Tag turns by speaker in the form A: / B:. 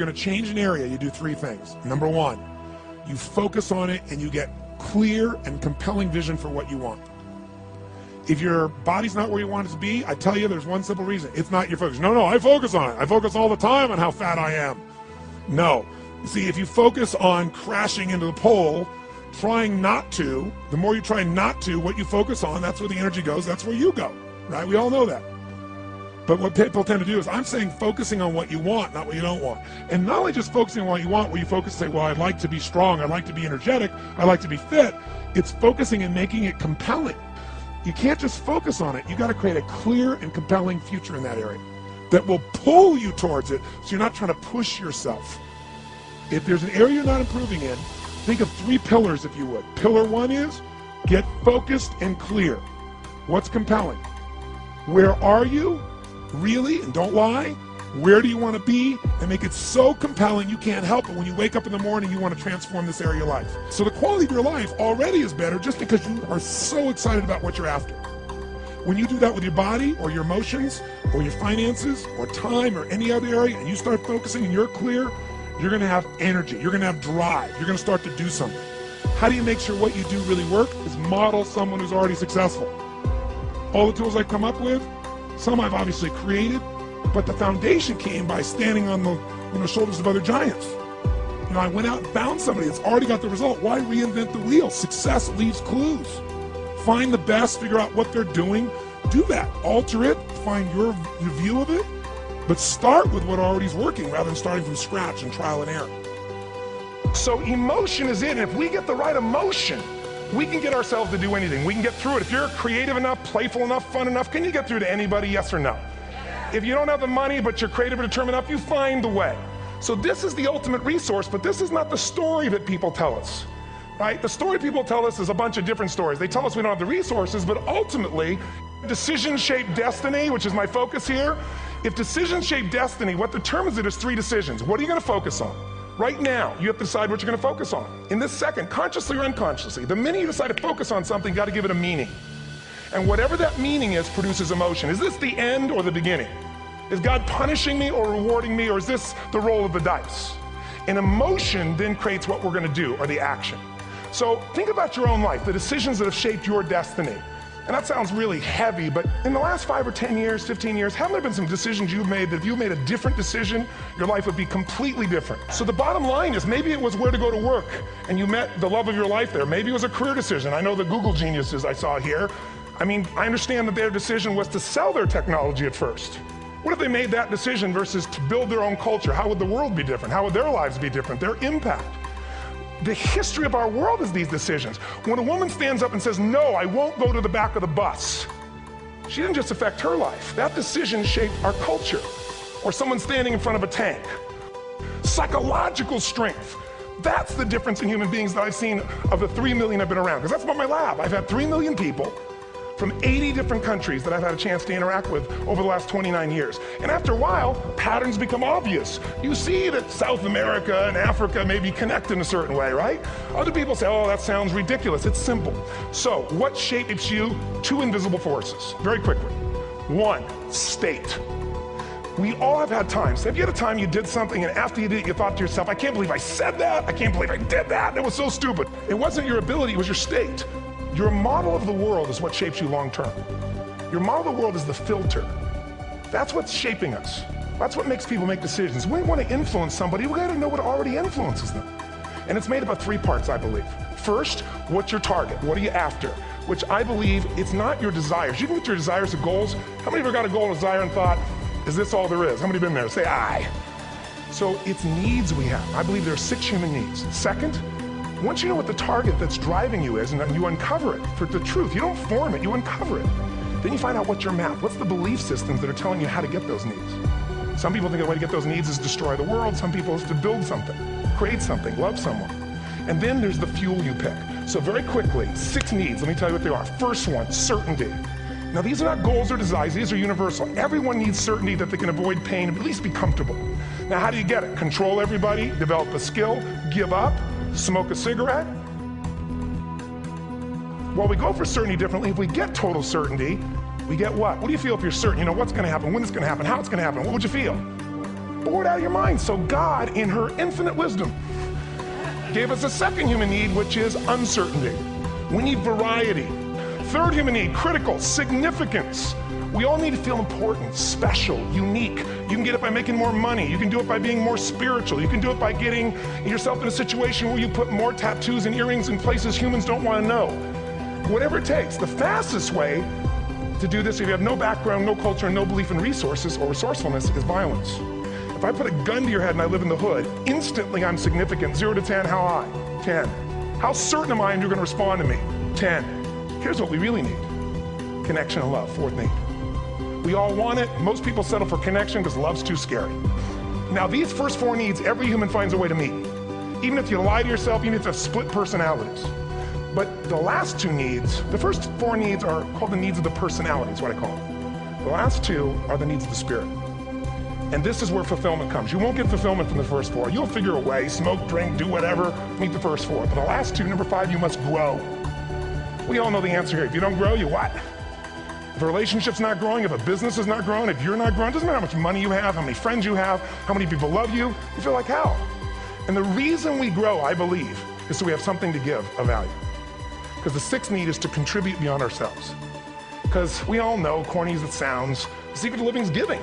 A: going to change an area, you do three things. Number one, you focus on it and you get clear and compelling vision for what you want. If your body's not where you want it to be, I tell you there's one simple reason. It's not your focus. No, I focus on it. I focus all the time on how fat I am. No. See, if you focus on crashing into the pole, trying not to, the more you try not to, what you focus on, that's where the energy goes, that's where you go, right? We all know that. But what people tend to do is, I'm saying focusing on what you want, not what you don't want. And not only just focusing on what you want, where you focus and say, well, I'd like to be strong, I'd like to be energetic, I'd like to be fit. It's focusing and making it compelling. You can't just focus on it. You got to create a clear and compelling future in that area that will pull you towards it, so you're not trying to push yourself. If there's an area you're not improving in, think of three pillars, if you would. Pillar one is, get focused and clear. What's compelling? Where are you? Really? And don't lie. Where do you want to be? And make it so compelling you can't help it. When you wake up in the morning, you want to transform this area of your life. So the quality of your life already is better just because you are so excited about what you're after. When you do that with your body or your emotions or your finances or time or any other area, and you start focusing and you're clear, you're going to have energy. You're going to have drive. You're going to start to do something. How do you make sure what you do really work? Is model someone who's already successful. All the tools I come up with, some I've obviously created, but the foundation came by standing on the shoulders of other giants. I went out and found somebody that's already got the result. Why reinvent the wheel? Success leaves clues. Find the best, figure out what they're doing, do that. Alter it, find your view of it, but start with what already is working rather than starting from scratch and trial and error. So emotion is it, and if we get the right emotion, we can get ourselves to do anything. We can get through it. If you're creative enough, playful enough, fun enough, can you get through to anybody, yes or no? If you don't have the money, but you're creative and determined enough, you find the way. So this is the ultimate resource, but this is not the story that people tell us, right? The story people tell us is a bunch of different stories. They tell us we don't have the resources, but ultimately, decisions shape destiny, which is my focus here. If decisions shape destiny, what determines it is three decisions. What are you gonna focus on? Right now, you have to decide what you're gonna focus on. In this second, consciously or unconsciously, the minute you decide to focus on something, you gotta give it a meaning. And whatever that meaning is produces emotion. Is this the end or the beginning? Is God punishing me or rewarding me, or is this the roll of the dice? And emotion then creates what we're gonna do, or the action. So think about your own life, the decisions that have shaped your destiny. And that sounds really heavy, but in the last 5 or 10 years, 15 years, haven't there been some decisions you've made that if you made a different decision, your life would be completely different? So the bottom line is, maybe it was where to go to work and you met the love of your life there. Maybe it was a career decision. I know the Google geniuses I saw here. I mean, I understand that their decision was to sell their technology at first. What if they made that decision versus to build their own culture? How would the world be different? How would their lives be different? Their impact. The history of our world is these decisions. When a woman stands up and says, no, I won't go to the back of the bus, she didn't just affect her life. That decision shaped our culture. Or someone standing in front of a tank. Psychological strength. That's the difference in human beings that I've seen of the 3 million I've been around. Because that's about my lab. I've had 3 million people from 80 different countries that I've had a chance to interact with over the last 29 years. And after a while, patterns become obvious. You see that South America and Africa maybe connect in a certain way, right? Other people say, oh, that sounds ridiculous. It's simple. So what shapes you? 2 invisible forces, very quickly. 1, state. We all have had times. Have you had a time you did something and after you did it, you thought to yourself, I can't believe I said that. I can't believe I did that. It was so stupid. It wasn't your ability, it was your state. Your model of the world is what shapes you long term. Your model of the world is the filter. That's what's shaping us. That's what makes people make decisions. When we want to influence somebody, we gotta know what already influences them. And it's made up of 3 parts, I believe. First, what's your target? What are you after? Which I believe it's not your desires. You can get your desires to goals. How many of you ever got a goal or desire and thought, is this all there is? How many have been there? Say aye. So it's needs we have. I believe there are 6 human needs. Second, once you know what the target that's driving you is and you uncover it for the truth, you don't form it, you uncover it. Then you find out what's your map, what's the belief systems that are telling you how to get those needs. Some people think the way to get those needs is destroy the world, some people is to build something, create something, love someone. And then there's the fuel you pick. So very quickly, 6 needs, let me tell you what they are. First one, certainty. Now these are not goals or desires, these are universal. Everyone needs certainty that they can avoid pain and at least be comfortable. Now how do you get it? Control everybody, develop a skill, give up, smoke a cigarette? Well, we go for certainty differently. If we get total certainty, we get what? What do you feel if you're certain? You know what's gonna happen, when it's gonna happen, how it's gonna happen, what would you feel? Bored out of your mind. So God, in her infinite wisdom, gave us a second human need, which is uncertainty. We need variety. Third human need, critical, significance. We all need to feel important, special, unique. You can get it by making more money. You can do it by being more spiritual. You can do it by getting yourself in a situation where you put more tattoos and earrings in places humans don't want to know. Whatever it takes. The fastest way to do this, if you have no background, no culture, no belief in resources or resourcefulness, is violence. If I put a gun to your head and I live in the hood, instantly I'm significant. 0 to 10, how high? 10. How certain am I you're going to respond to me? 10. Here's what we really need. Connection and love, fourth need. We all want it. Most people settle for connection because love's too scary. Now these first 4 needs, every human finds a way to meet. Even if you lie to yourself, you need to have split personalities. But the last 2 needs, the first 4 needs are called the needs of the personality, is what I call them. The last 2 are the needs of the spirit. And this is where fulfillment comes. You won't get fulfillment from the first 4. You'll figure a way, smoke, drink, do whatever, meet the first 4. But the last 2, number 5, you must grow. We all know the answer here. If you don't grow, you what? If a relationship's not growing, if a business is not growing, if you're not growing, it doesn't matter how much money you have, how many friends you have, how many people love you, you feel like hell. And the reason we grow, I believe, is so we have something to give of value. Because the 6th need is to contribute beyond ourselves. Because we all know, corny as it sounds, the secret of living is giving.